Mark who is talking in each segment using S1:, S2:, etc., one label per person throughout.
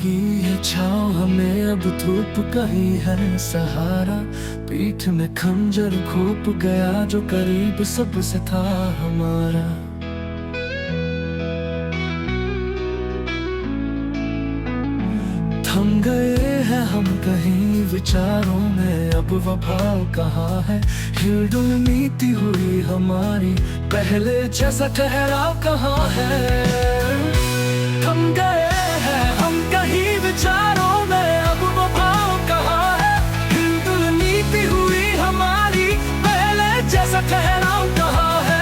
S1: लगी है छाँव हमें, अब धूप कहीं है सहारा। पीठ में खंजर घोंप गया जो करीब सबसे था हमारा। थम गए हैं हम कहीं विचारों में, अब वफा कहाँ है। हिलडुल नीति हुई हमारी, पहले जैसा ठहराव कहाँ है। थम गए हैं हम कहीं विचारों में, अब वफा कहाँ है। हिलडुल नीति हुई हमारी, पहले जैसा ठहराव कहाँ है।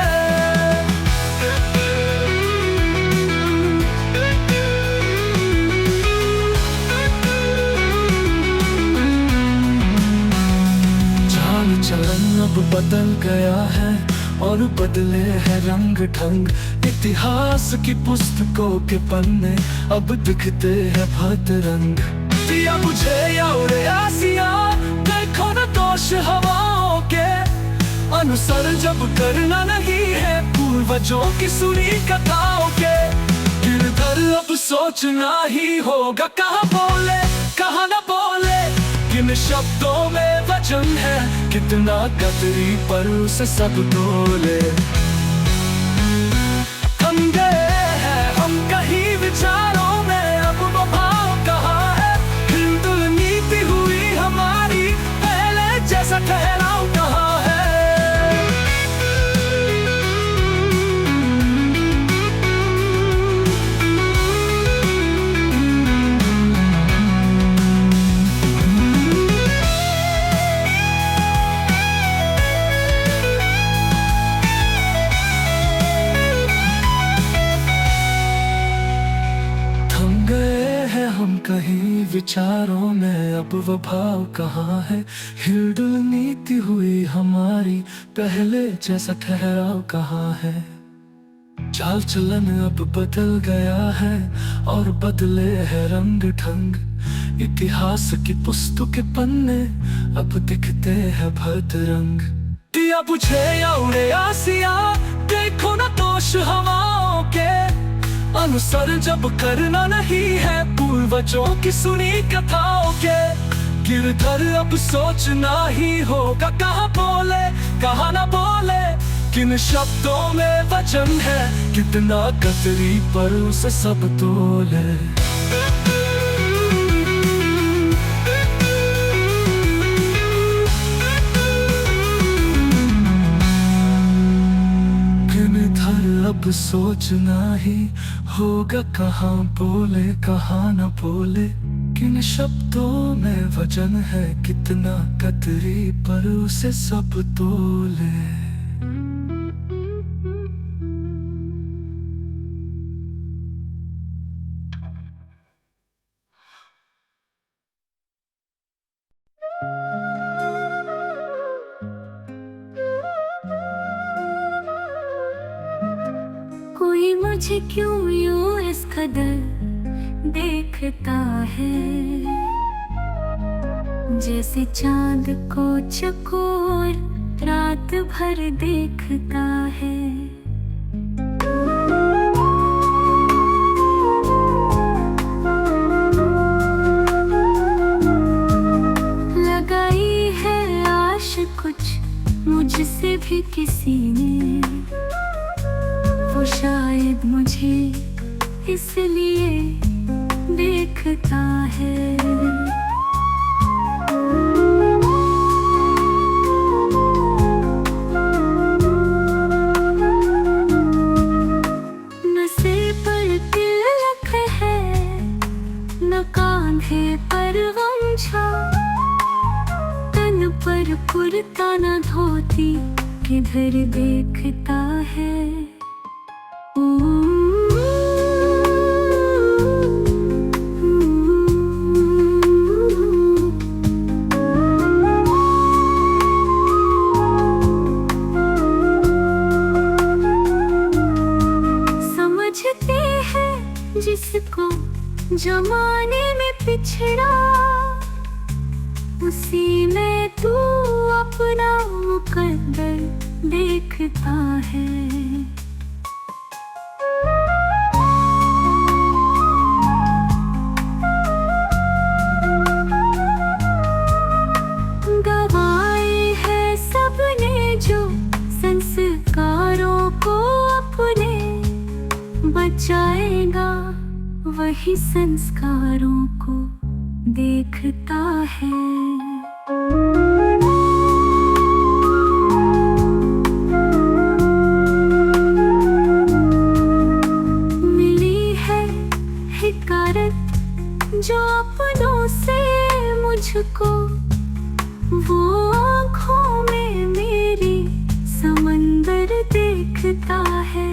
S1: चलन अब बदल गया है और बदले हैं रंग ढंग। इतिहास की पुस्तकों के पन्ने अब दिखते हैं भद्रंग। दिया बुझे या उड़े आसिया, देखो न दोष हवाओं के। अनुसर जब करना नहीं है पूर्वजों की सुनी कथाओं के। गिरधर अब सोचना ही होगा, कहाँ बोले कहाँ न बोले। किन शब्दों में वचन है, कितना कतरी पर उसे सब तोले। थम गए हैं हम कहीं विचारों में, अब वफा कहाँ है। हिलडुल नीति हुई हमारी, पहले जैसा ठहराव कहाँ है। हम कहीं विचारों में, अब वो भाव कहाँ है। हिलडुल नीति हुई हमारी, पहले जैसा ठहराव कहाँ है। चाल चलन अब बदल गया है और बदले हैं रंग ढंग। इतिहास की पुस्तकों के पन्ने अब दिखते हैं भद्रंग। दिया बुझे या उड़े आसिया, देखो न दोष हवाओं के। अनुसर जब करना नहीं है पूर्वजों की सुनी कथाओं के। गिरधर अब सोचना ही होगा, कहाँ बोले कहाँ न बोले। किन शब्दों में वचन है, कितना कतरी पर उसे सब तोले। अब सोचना ही होगा, कहाँ बोले कहाँ न बोले। किन शब्दों में वचन है, कितना कतरी पर उसे सब तोले।
S2: कोई मुझे क्यों यूं इस कदर देखता है, जैसे चांद को चकोर रात भर देखता है। लगाई है आश कुछ मुझसे भी किसी ने, वो शायद मुझे इसलिए देखता है। नसें पर तिलक है, न कांधे पर गमछा, तन पर कुर्ता न धोती, किधर देखता है। समझते हैं जिसको जमाने में पिछड़ा, उसी में तू अपना मुकद्दर देखता है। गवाए है सबने जो संस्कारों को अपने, बचाएगा वही संस्कारों को देखता है। मिली है हिकारत जो अपनों से मुझको, वो आँखों में मेरी समंदर देखता है।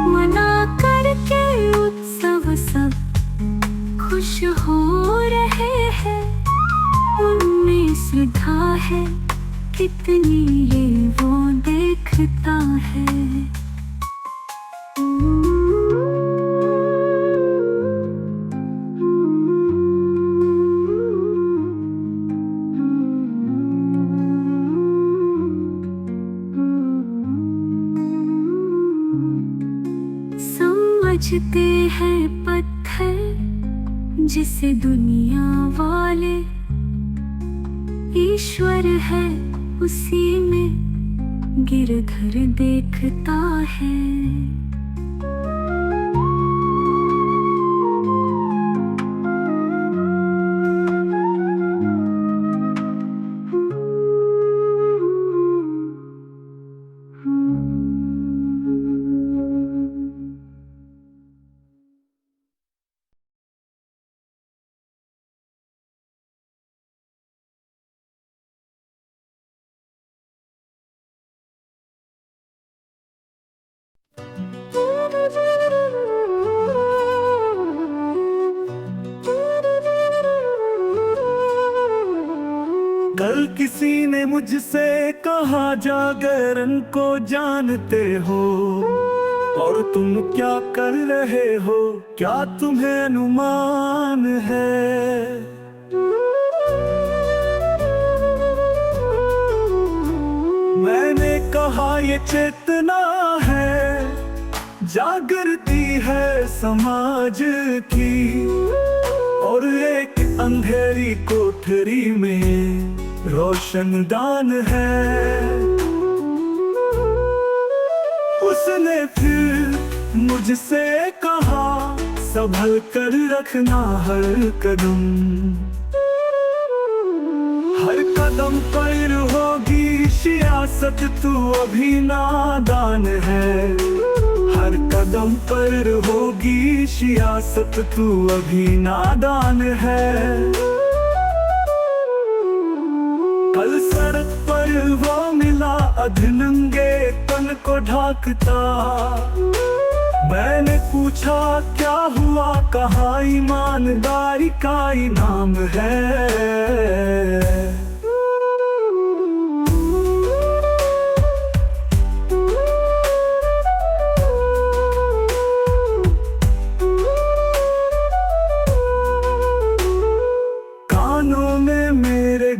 S2: मना करके उत्सव सब खुश हो रहे हैं, उनमें श्रद्धा है कितनी ये वो देखता है। समझते हैं पत्थर जिसे दुनिया वाले, ईश्वर है उसी में गिरधर देखता है।
S1: कल किसी ने मुझसे कहा जागरण को जानते हो, और तुम क्या कर रहे हो, क्या तुम्हें अनुमान है? मैंने कहा ये चेतना है, जागृति है समाज की, और एक अंधेरी कोठरी में रोशनदान है। उसने फिर मुझसे कहा संभल कर रखना हर कदम, हर कदम पर होगी सियासत तू अभी नादान है, हर कदम पर होगी सियासत तू अभी नादान है। कल सड़क पर वो मिला अधनंगे तन को ढाकता, मैंने पूछा क्या हुआ, कहा ईमानदारी का इनाम है।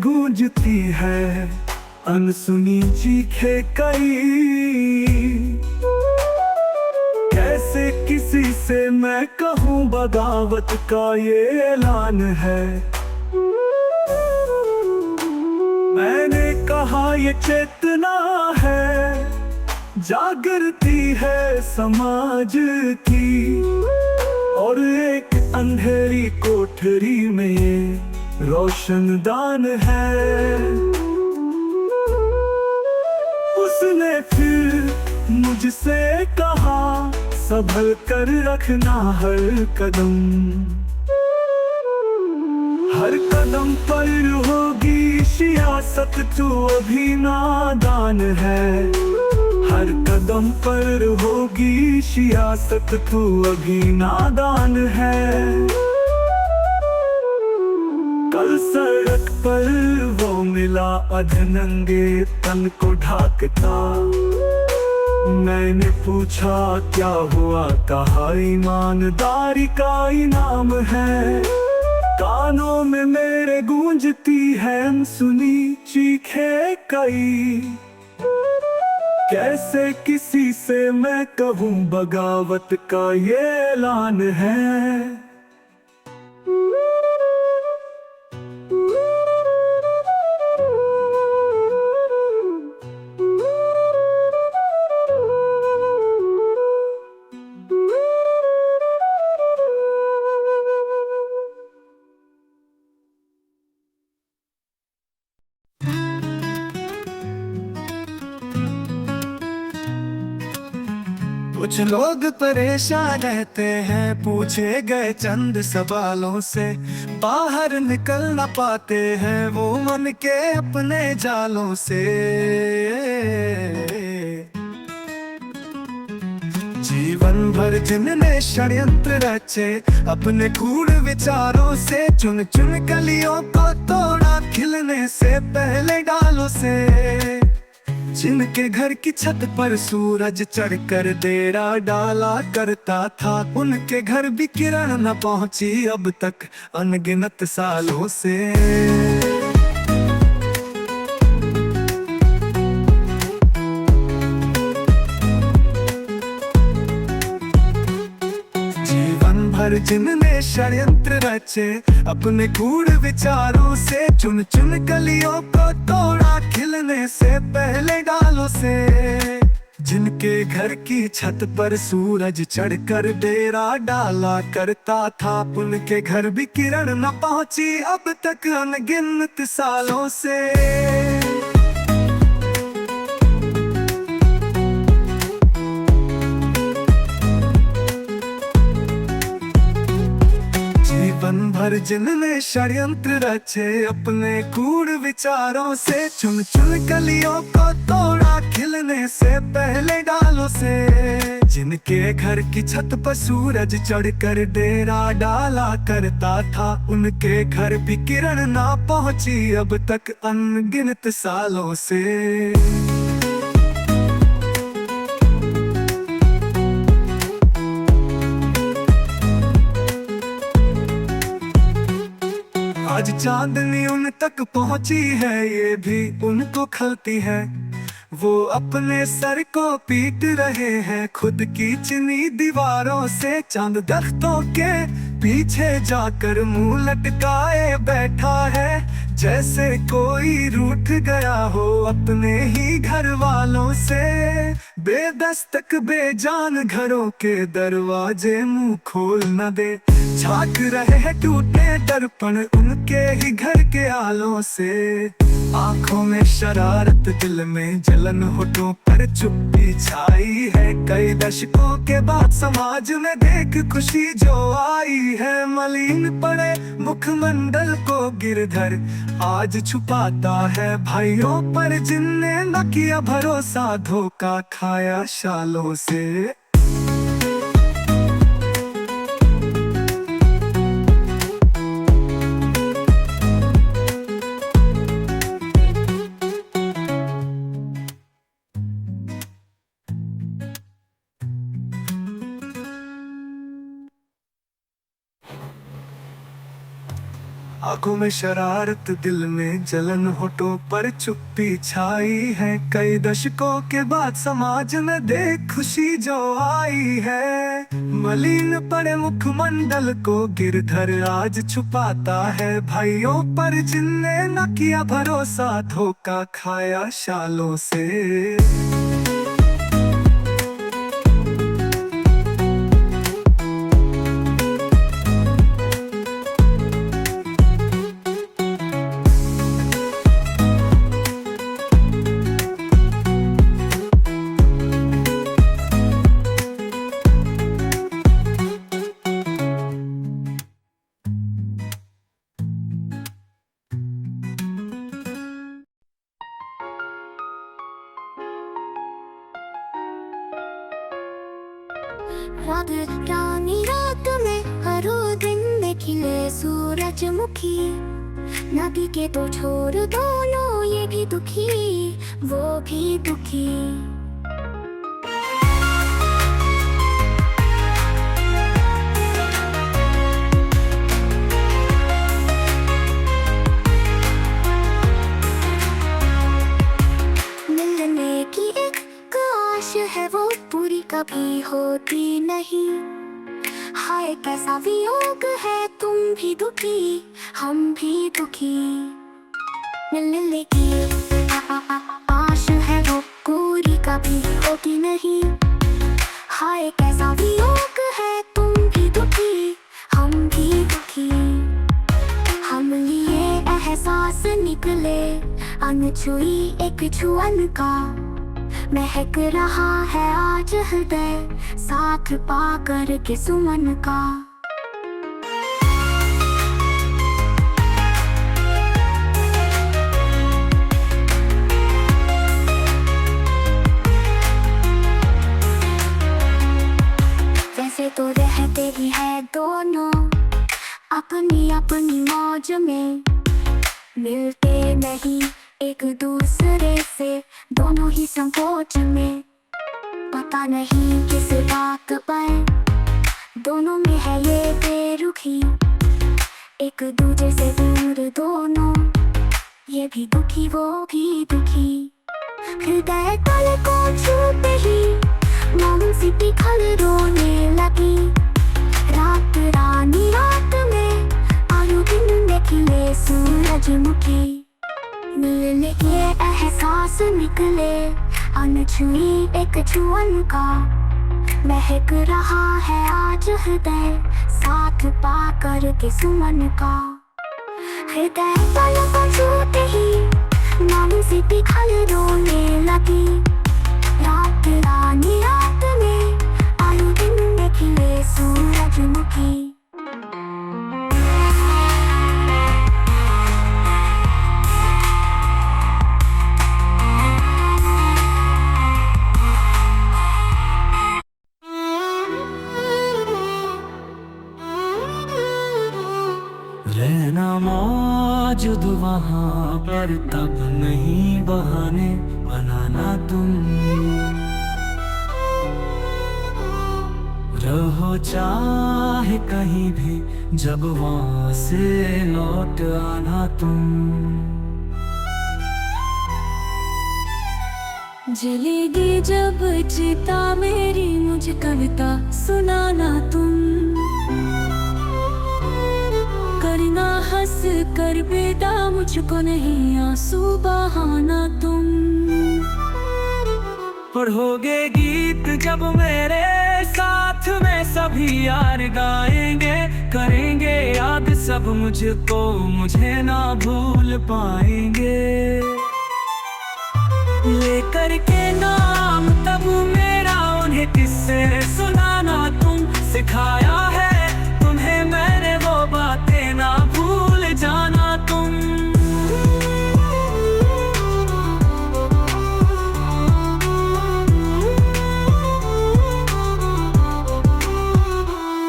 S1: गूंजती है अनसुनी चीखे कई, कैसे किसी से मैं कहूँ बगावत का ये ऐलान है। मैंने कहा ये चेतना है, जागृति है समाज की, और एक अंधेरी कोठरी में रोशनदान है। उसने फिर मुझसे कहा संभल कर रखना हर कदम, हर कदम पर होगी सियासत तू अभी नादान है, हर कदम पर होगी सियासत तू अभी नादान है। कल सड़क पर वो मिला अधनंगे तन को ढाकता, मैंने पूछा क्या हुआ, कहा ईमानदारी का इनाम है। कानों में मेरे गूंजती है अनसुनी चीखे कई, कैसे किसी से मैं कहूँ बगावत का ये ऐलान है। कुछ लोग परेशान रहते हैं पूछे गए चंद सवालों से, बाहर निकल ना पाते हैं वो मन के अपने जालों से। जीवन भर जिनने षड्यंत्र रचे अपने कूड़ विचारों से, चुन चुन कलियों को तोड़ा खिलने से पहले डालों से। जिनके घर की छत पर सूरज चढ़कर डेरा डाला करता था, उनके घर भी किरण न पहुंची अब तक अनगिनत सालों से। जीवन भर जिनने षड्यंत्र रचे अपने कूड़ विचारों से, चुन चुन कलियों को तोड़ा खिलने से पहले डालों से। जिनके घर की छत पर सूरज चढ़कर डेरा डाला करता था, उनके घर भी किरण न पहुंची अब तक अनगिनत सालों से। जीवन भर जिनने षड्यंत्र रचे अपने कूड़ विचारों से, चुन चुन कलियों को तोड़ा खिलने से पहले डालों से। जिनके घर की छत पर सूरज चढ़कर डेरा डाला करता था, उनके घर भी किरण ना पहुंची अब तक अनगिनत सालों से। आज चांदनी उन तक पहुंची है ये भी उनको खलती है, वो अपने सर को पीट रहे हैं खुद की चिनी दीवारों से। चांद दरख्तों के पीछे जाकर मुंह लटकाए बैठा है, जैसे कोई रूठ गया हो अपने ही घर वालों से। बेदस्तक बेजान घरों के दरवाजे मुंह खोल न दे, झांक रहे हैं टूटे दर्पण उनके ही घर के आलों से। आंखों में शरारत दिल में जलन होठों पर चुप्पी छाई है, कई दशकों के बाद समाज में देख खुशी जो आई है। मलिन पड़े मुखमंडल को गिरधर आज छुपाता है भाइयों पर, जिनने न किया भरोसा धोखा खाया सालों से। आंखों में शरारत दिल में जलन होठों पर चुप्पी छाई है, कई दशकों के बाद समाज में देख खुशी जो आई है। मलिन पड़े मुखमंडल को गिरधर आज छुपाता है भाइयों पर, जिनने न किया भरोसा धोखा खाया सालों से।
S2: रात रानी रात में हरो दिन में खिले सूरजमुखी, नदी के तो छोड़ दोनों ये भी दुखी वो भी दुखी। मिलने की एक रोती नहीं। हाय कैसा वियोग है, तुम भी दुखी हम भी दुखी। मिलने की आश है वो पूरी कभी होती नहीं। हाय कैसा वियोग है, तुम भी दुखी हम भी दुखी। हम लिए एहसास निकले अनछुई एक छुअन का। महक रहा है आज हृदय साथ पाकर के सुमन का। वैसे तो रहते ही है दोनों अपनी अपनी मौज में। मिलते नहीं एक दूसरे से, दोनों ही संकोच में। पता नहीं किस बात पर दोनों में है ये बेरुखी। एक दूसरे से दूर दोनों, ये भी दुखी वो भी दुखी। हृदय तल को छूते ही मौन सी पिघल रोने लगी। रात रानी रात में आलू दिन में खिले सूरजमुखी। मिलने के एहसास निकले अनछुई एक छुअन का। महक रहा है आज हृदय साथ पाकर के सुमन का। हृदय तल को छूते ही मौन सी पिघल रोने लगी। रात रानी रात में आलू दिन में खिले सूरजमुखी।
S1: रहना मौजूद वहाँ पर तब नहीं बहाने बनाना तुम। रहो चाहे कहीं भी जब वहाँ से लौट आना तुम।
S3: जलेगी जब चिता मेरी मुझे कविता सुनाना तुम। करना हंस कर बेटा मुझको नहीं आंसू बहाना तुम।
S1: पढ़ोगे गीत जब मेरे साथ में सभी यार गाएंगे। करेंगे याद सब मुझको मुझे ना भूल पाएंगे। लेकर के नाम तब मेरा उन्हें किससे सुनाना तुम। सिखाया है तुम्हें मैंने वो बातें ना भूल जाना तुम।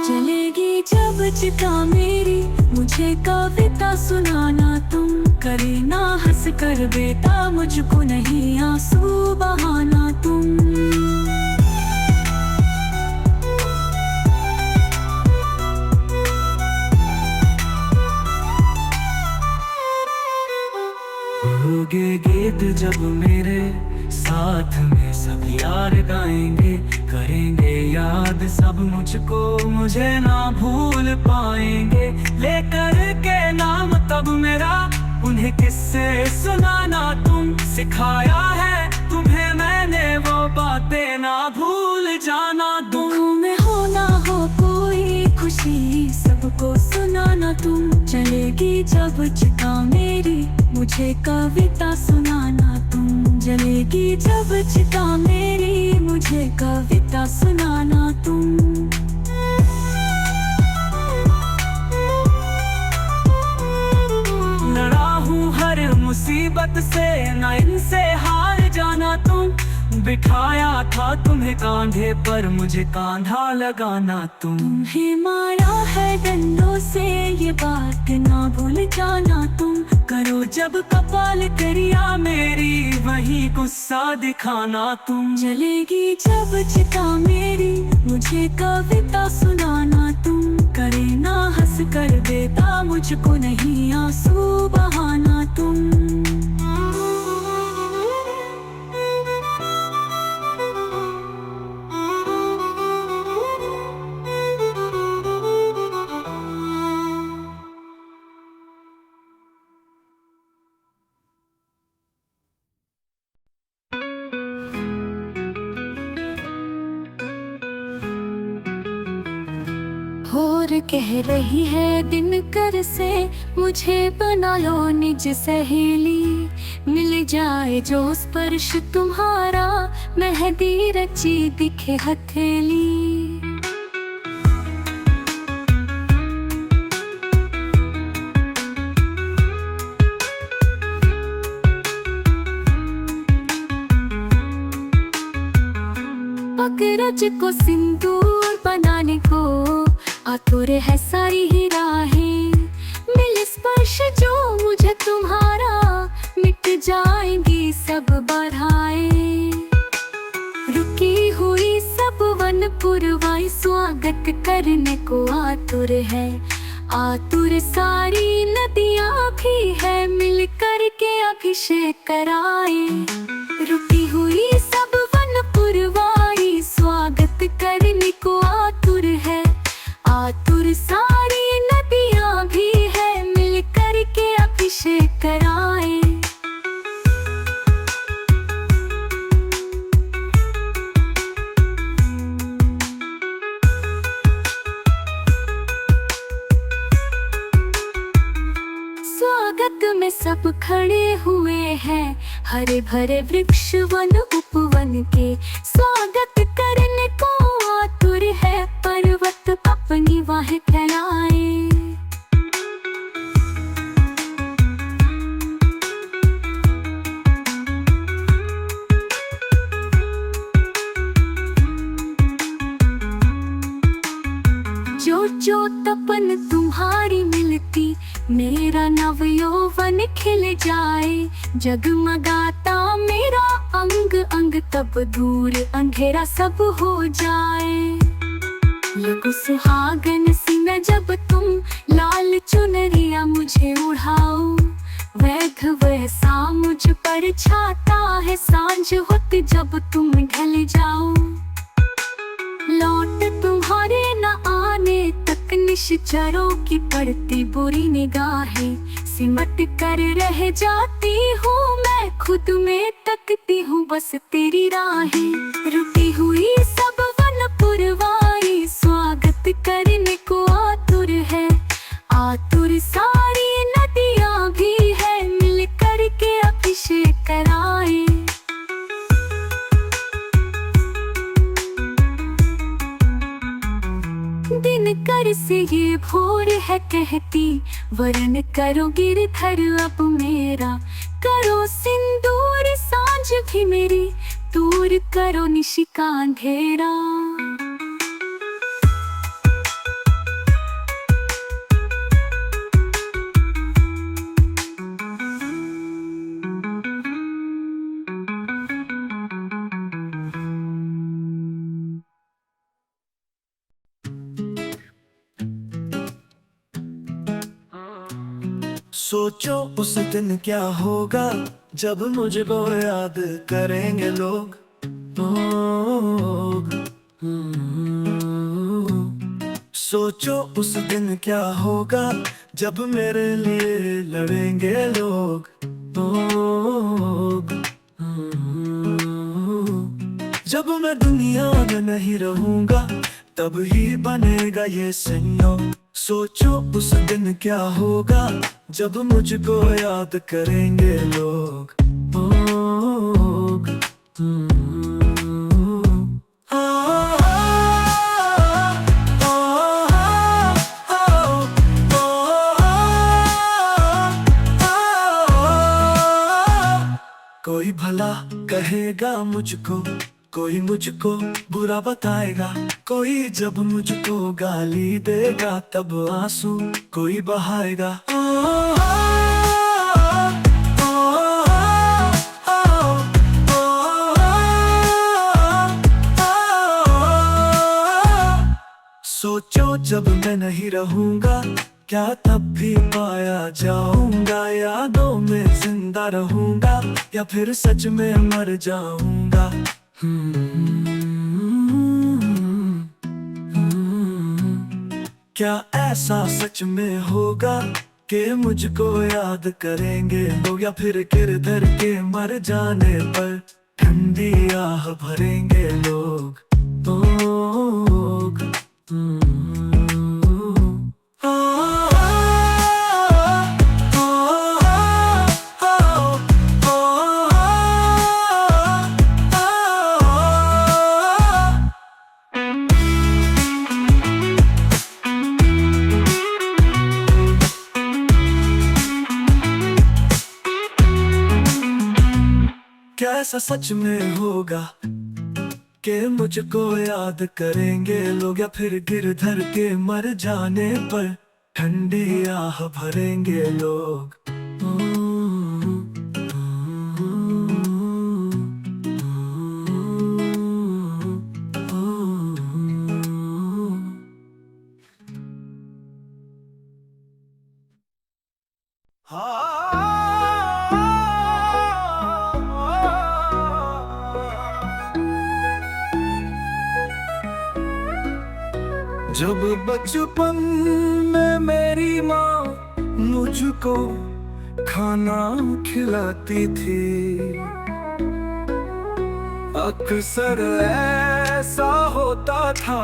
S3: जलेगी जब चिता मेरी मुझे कविता सुनाना तुम। करे ना हंस कर बेटा मुझको नहीं आंसू बहाना तुम।
S1: होगे गीत जब मेरे साथ में सब यार गाएंगे। करेंगे याद सब मुझको मुझे ना भूल पाएंगे। लेकर के नाम तब मेरा उन्हें किससे सुनाना तुम। सिखाया है तुम्हें मैंने वो बातें ना भूल जाना तुम।
S3: दुखों में हो ना हो कोई खुशी सबको सुनाना तुम। चलेगी जब चिता मेरी मुझे कविता सुनाना तुम। जलेगी जब चिता मेरी मुझे कविता सुनाना तुम।
S1: लड़ा हूँ हर मुसीबत से ना इनसे हार जाना तुम। बिठाया था तुम्हें कांधे पर मुझे कांधा लगाना तुम।
S3: तुम्हें मारा है डंडों से ये बात ना भूल जाना तुम। करो जब कपाल करिया मेरी वही गुस्सा दिखाना तुम। जलेगी जब चिता मेरी मुझे कविता सुनाना तुम। करे ना हंस कर देता मुझको नहीं आंसू बहाना तुम। भोर कह रही है दिनकर से, मुझे बना लो निज सहेली। मिल जाए जो स्पर्श तुम्हारा, मेहंदी रची दिखे हथेली। पकरज को सिंदूर बनाने को आतुर है सारी ही राहें। मिल स्पर्श जो मुझे तुम्हारा, मिट जाएंगी सब बाधाएं। रुकी हुई सब वन पुरवाई, स्वागत करने को आतुर है। आतुर सारी नदियाँ भी है, मिल कर के अभिषेक कराए। रुकी हुई सब वन पुरवाई, स्वागत करने को आतुर है। आतुर सारी नदियाँ भी है, मिल कर के अभिषेक कराए। स्वागत में सब खड़े हुए हैं, हरे भरे वृक्ष वन उपवन के। स्वागत करने को आतुर है, पर्वत अपनी बाहें फैलाए। जो तपन तुम्हारी मिलती, मेरा नव यौवन खिल जाए। जगमगाता मेरा अंग अंग, तब दूर अंधेरा सब हो जाए। लगो सुहागन सी मैं जब तुम, लाल चुनरिया मुझे उड़ाओ। वैध वैसा मुझ पर छाता है, सांझ होते जब तुम ढल जाओ। लौट तुम्हारे न आने तक निश्चरों की पड़ती बुरी निगाहें। सिमट कर रह जाती हूँ मैं, खुद में तकती हूँ बस तेरी राहें। रुकी हुई सब वन पुरवाई, स्वागत करने को आतुर है। आतुर सारी नदियाँ भी है, मिल कर के अभिषेक कराए। दिनकर से ये भोर है कहती, वरन करो गिरधर अब मेरा। करो सिंदूर सांझ भी मेरी, दूर करो निशि का अंधेरा।
S1: सोचो उस दिन क्या होगा, जब मुझको याद करेंगे लोग। सोचो उस दिन क्या होगा, जब मेरे लिए लड़ेंगे लोग। जब मैं दुनिया में नहीं रहूंगा, तब ही बनेगा ये संयोग। सोचो उस दिन क्या होगा, जब मुझको याद करेंगे लोग। कोई भला कहेगा मुझको, कोई मुझको बुरा बताएगा। कोई जब मुझको गाली देगा, तब आंसू कोई बहाएगा। सोचो जब मैं नहीं रहूंगा, क्या तब भी पाया जाऊंगा। यादों में जिंदा रहूंगा, या फिर सच में मर जाऊंगा। क्या ऐसा सच में होगा कि मुझको याद करेंगे लोग, या फिर गिरधर के मर जाने पर ठंडी आह भरेंगे लोग। ऐसा सच में होगा कि मुझको याद करेंगे लोग, या फिर गिरधर के मर जाने पर ठंडी आह भरेंगे लोग। जब बचपन में मेरी माँ मुझको खाना खिलाती थी, अक्सर ऐसा होता था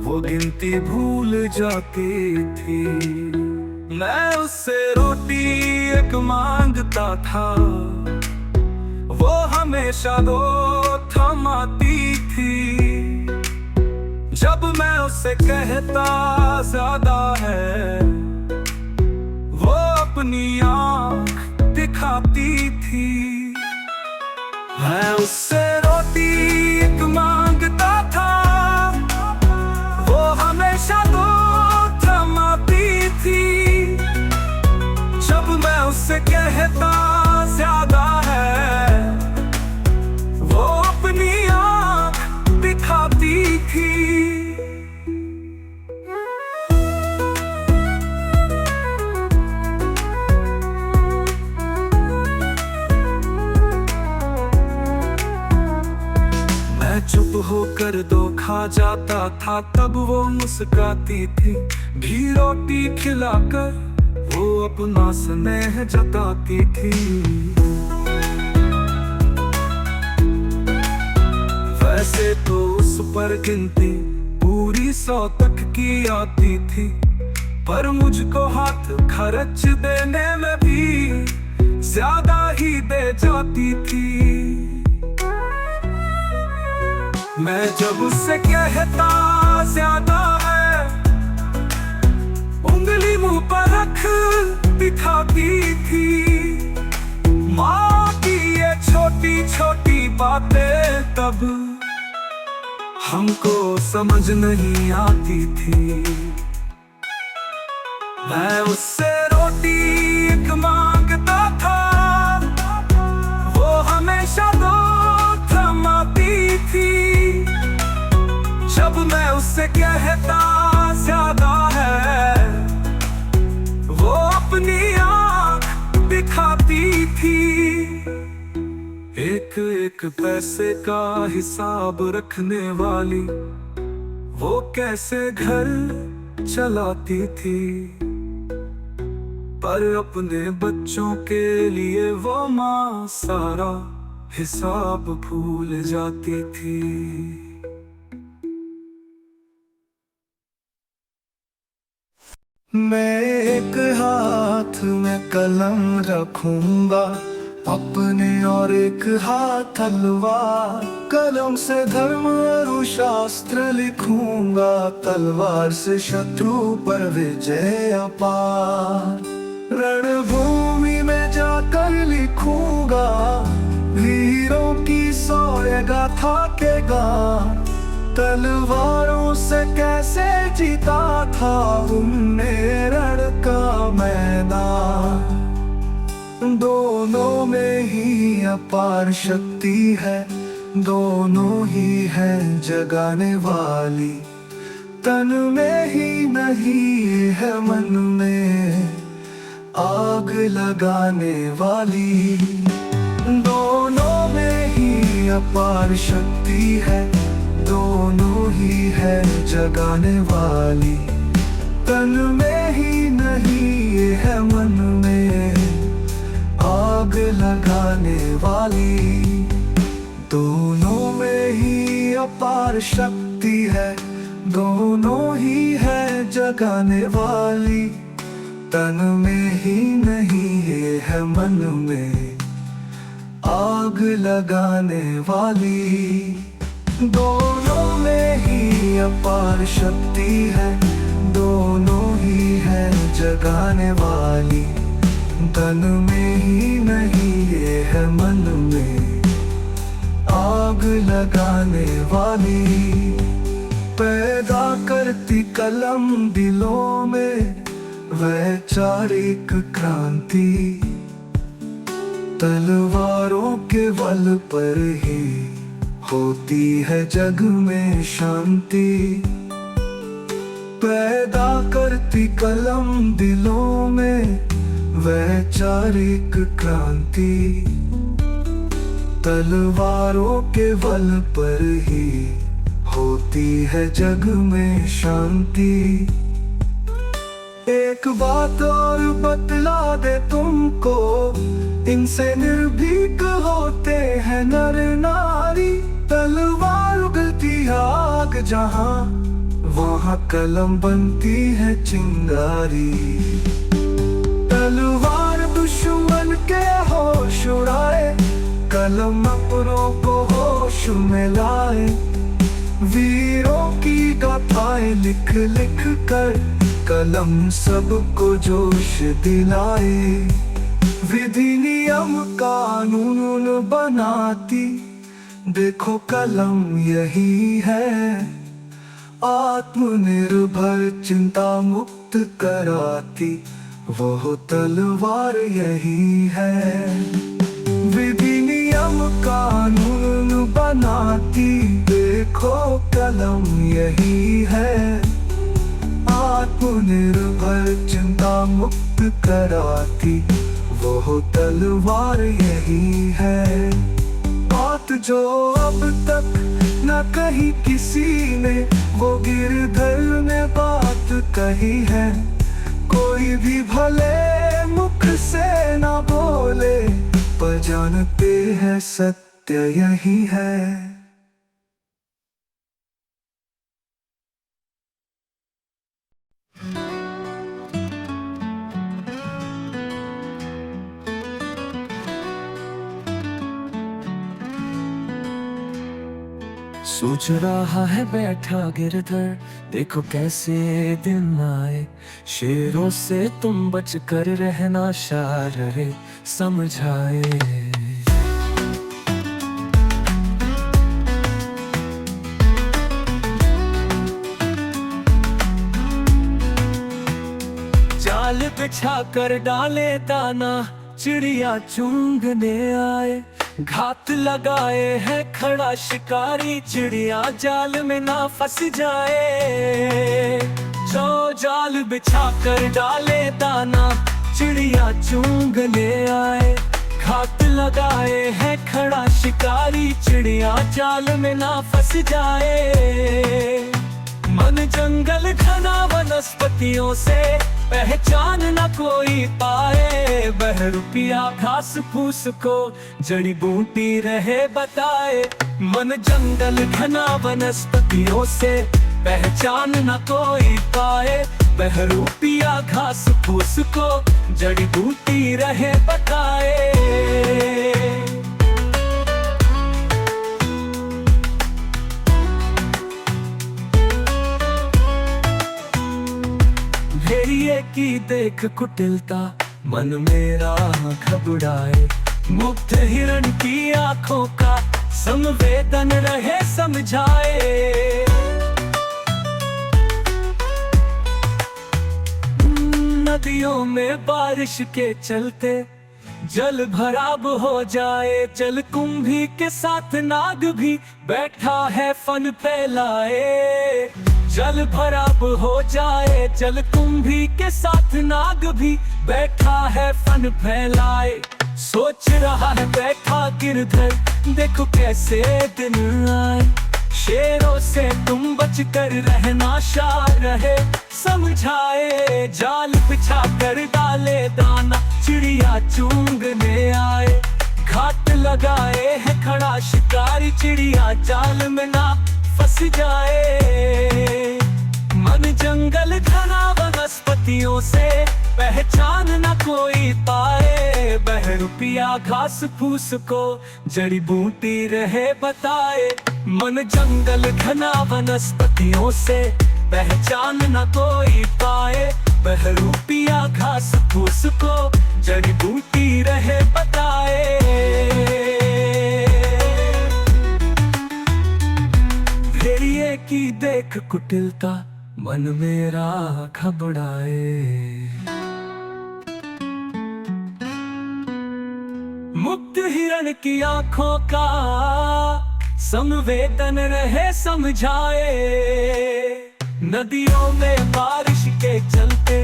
S1: वो गिनती भूल जाती थी। मैं उससे रोटी एक मांगता था, वो हमेशा दो थमाती थी। जब मैं उससे कहता ज्यादा है, वो अपनी आँख दिखाती थी। मैं उससे रोटी एक मांगता था, वो हमेशा दो थमाती थी। जब मैं उससे कहता ज्यादा है, वो अपनी आँख दिखाती थी। चुप होकर दो खा जाता था, तब वो मुस्काती थी। भी रोटी खिलाकर वो अपना स्नेह जताती थी। वैसे तो उस पर गिनती पूरी 100 तक की आती थी, पर मुझको हाथ खर्च देने में भी ज्यादा ही दे जाती थी। मैं जब उससे कहता ज्यादा है, उंगली मुंह पर रख दिखाती थी। माँ की ये छोटी छोटी बातें तब हमको समझ नहीं आती थी। मैं उससे रोटी एक मांगता था, वो हमेशा दो थमाती थी। जब मैं उससे कहता ज्यादा है, वो अपनी आँख दिखाती थी। एक एक पैसे का हिसाब रखने वाली वो कैसे घर चलाती थी, पर अपने बच्चों के लिए वो माँ सारा हिसाब भूल जाती थी। मैं एक हाथ में कलम रखूंगा अपने, और एक हाथ तलवार। कलम से धर्म और शास्त्र लिखूंगा, तलवार से शत्रु पर विजय अपार। रणभूमि में जाकर लिखूंगा वीरों की 100 गाथा के गान। तलवारों से कैसे जीता था उनने रण का मैदान। दोनों में ही अपार शक्ति है, दोनों ही है जगाने वाली। तन में ही नहीं है मन में आग लगाने वाली। दोनों में ही अपार शक्ति है, दोनों ही है जगाने वाली। तन में ही नहीं है मन में आग लगाने वाली। दोनों में ही अपार शक्ति है, दोनों ही है जगाने वाली। तन में ही नहीं है मन में आग लगाने वाली। दोनों में ही अपार शक्ति है, दोनों ही है जगाने वाली। तन में ही नहीं है मन में आग लगाने वाली, पैदा करती कलम दिलों में वैचारिक क्रांति। तलवारों के बल पर ही होती है जग में शांति। पैदा करती कलम दिलों में वैचारिक क्रांति। तलवारों के बल पर ही होती है जग में शांति। एक बात और बतला दे तुमको, इनसे निर्भीक होते हैं नर नारी। तलवार उगलती है आग जहां, वहां कलम बनती है चिंगारी। तलवार दुश्मन के होश उड़ाए, कलम अपनों को होश में लाए। वीरों की गाथाएं लिख लिख कर कलम सबको जोश दिलाए। विधि नियम कानून बनाती, देखो कलम यही है। आत्मनिर्भर चिंता मुक्त कराती, वो तलवार यही है। विधि नियम कानून बनाती, देखो कलम यही है। आत्मनिर्भर चिंता मुक्त कराती, वो तलवार यही है। बात जो अब तक न कही किसी ने, वो गिरधर ने बात कही है। कोई भी भले मुख से ना बोले, पर जानते हैं सत्य यही है।
S3: सोच रहा है बैठा गिरधर, देखो कैसे दिन आए। शेरों से तुम बच कर रहना, शाह रहे समझाए। जाल बिछा कर डाले दाना, चिड़िया चुंगने आए। घात लगाए है खड़ा शिकारी, चिड़िया जाल में ना फंस जाए। जो जाल बिछा कर डाले दाना, चिड़िया चुंगने आए। घात लगाए है खड़ा शिकारी, चिड़िया जाल में ना फंस जाए। मन जंगल घना वनस्पतियों से, पहचान न कोई पाए। बहरूपिया घास फूस को जड़ी बूटी रहे बताए। मन जंगल घना वनस्पतियों से, पहचान न कोई पाए। बहरूपिया घास फूस को जड़ी बूटी रहे बताए। भेड़िए की देख कुटिलता, मन मेरा घबराए। मुग्ध हिरण की आंखों का संवेदन रहे समझाए। नदियों में बारिश के चलते जल भराब हो जाए। जल कुंभी के साथ नाग भी बैठा है फन फैलाए। जल भराब हो जाए, जल कुंभी के साथ नाग भी बैठा है फन फैलाए। सोच रहा है बैठा गिरधर, देखो कैसे दिन आए। शेरों से तुम बच कर रहना, शाह रहे समझाए। जाल बिछा कर डाले दाना, चिड़िया चुंगने आए। घाट लगाए है खड़ा शिकारी, चिड़िया जाल में ना फंस जाए। मन जंगल घना वनस्पतियों से, पहचान न कोई पाए। बहरूपिया घास फूस को जड़ी बूटी रहे बताए। मन जंगल घना वनस्पतियों से, पहचान न कोई पाए। बहरूपिया घास फूस को जड़ी बूटी रहे बताए।
S1: पीछे की देख कुटिलता, मन मेरा घबराए। मुक्त हिरण की आंखों का संवेदन रहे समझाए। नदियों में बारिश के चलते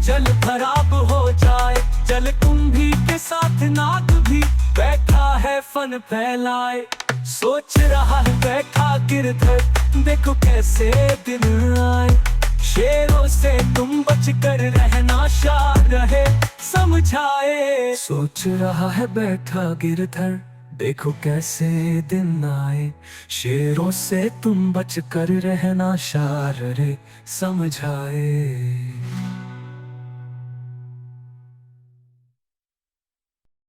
S1: जल भराव हो जाए। जल कुंभी के साथ नाग भी बैठा है फन फैलाए। सोच रहा है बैठा गिरधर, देखो कैसे दिन आए। शेरों से तुम बच कर रहना, शार रहे समझाए। सोच रहा है बैठा गिरधर, देखो कैसे दिन आए। शेरों से तुम बच कर रहना, शार रहे समझाए।